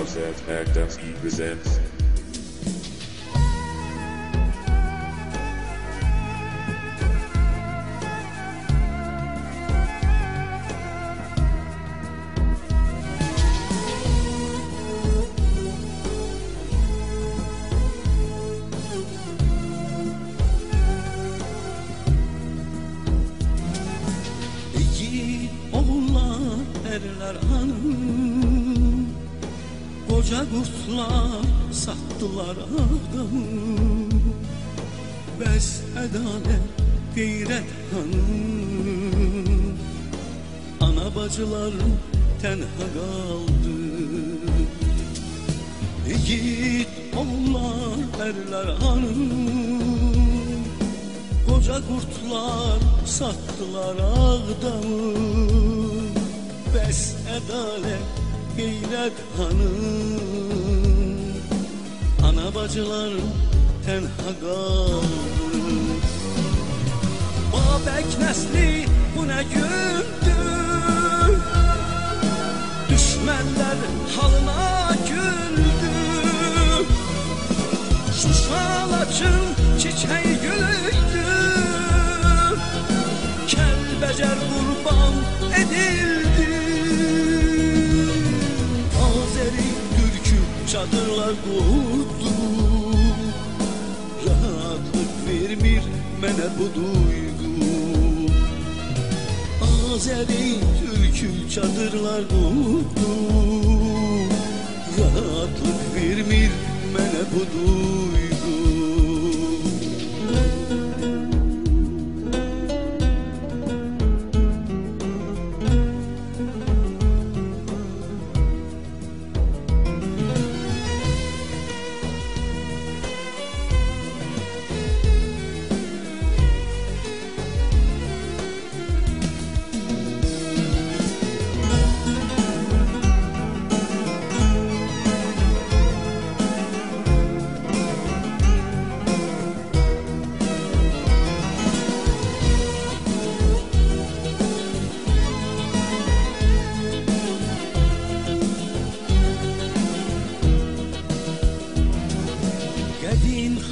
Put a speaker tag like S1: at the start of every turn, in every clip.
S1: Konzert Merkdamski presents.
S2: Erler hanım, koca kurtlar sattılar adamı. Bəs ədalət, qeyrət hanım, ana bacılar tənha qaldı. Yiğit onlar erlər hanım, koca kurtlar sattılar adamı. Bəs ədalət, qeyrət hanım, ana bacılar tənha qaldı. Babək nəsli bu nə gündür, düşmənlər halına güldü. Şuşalaçın çiçəyi gülüydü, Kəlbəcər qurban edildi. Çadırlar kurdu, rahatlık vermir mənə bu duygu. Azeri türkü çadırlar kurdu, rahatlık vermir mənə bu duygu.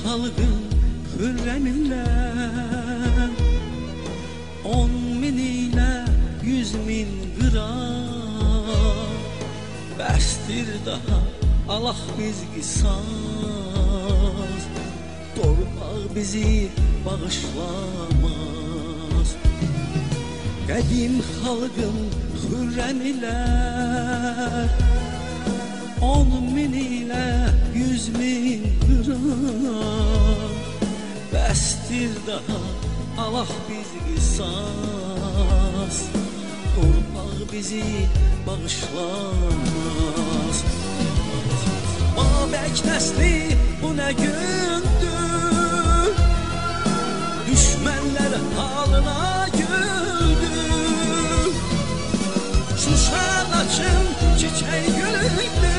S2: Halkın hürremiyle 10.000 ile 100.000 gram, bəsdir daha Allah biz qisas, torpaq bizi bağışlamaz. Qədim xalqın hürremilər 10.000 ile 100.000 gram, bəsdir daha Allah biz qisas, torpaq bizi bağışlamaz. Babək nəsli bu nə gündür, düşmənlər halına güldü. Şuşalaçın çiçəyi gülüydü,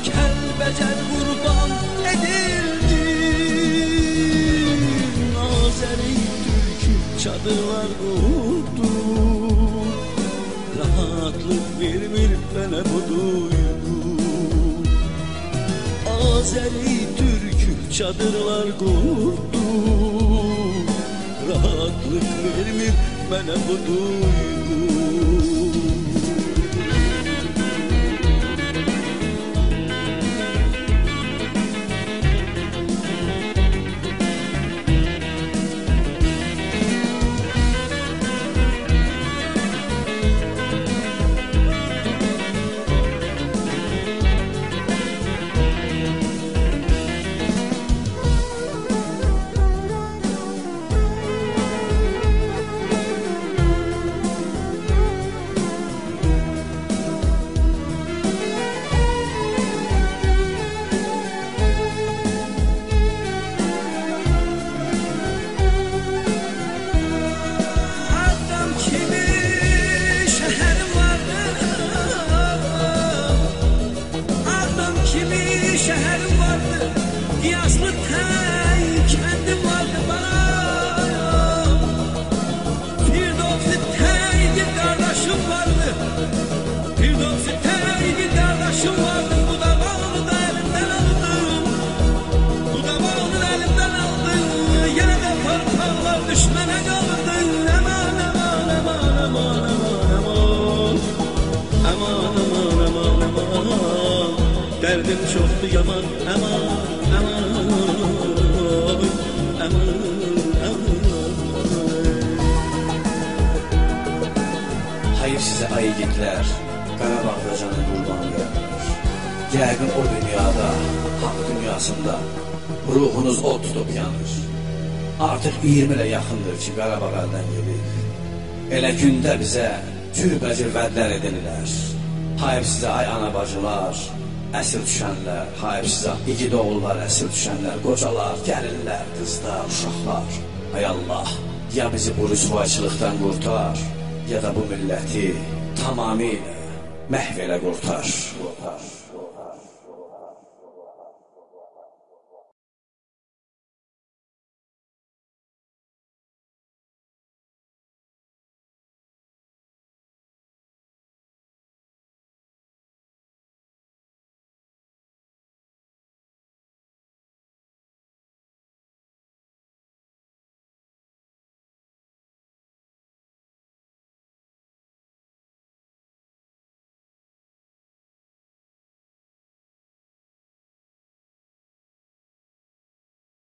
S2: Kəlbəcər qurban edildi. Azeri türkü çadırlar kurdu, rahatlık vermir mənə bu duygu. Azeri türkü çadırlar kurdu, rahatlık vermir mənə bu duygu. düşmənə qaldın. Aman, aman, aman, aman, aman, aman, aman, aman, aman, aman, dərdim çoxdur yaman. Aman, aman, aman,
S3: Hayır size ay yiğitler, Qarabağda canı qurban vermiş. Yəqin o dünyada, haqq dünyasında ruhunuz od tutup yanır. Artıq 20 ilə yaxındır ki, Qarabağ əldən gelir. Elə gündə bizə cürbəcür vədlər edirlər. Hayır sizə ay ana bacılar, əsir düşənlər, hayır sizə igid oğullar, əsir düşənlər, qocalar, gəlinlər, qızlar, uşaqlar. Ay Allah, ya bizi bu rüsvayçılıqdan qurtar, ya da bu milləti tamamilə məhv elə qurtar.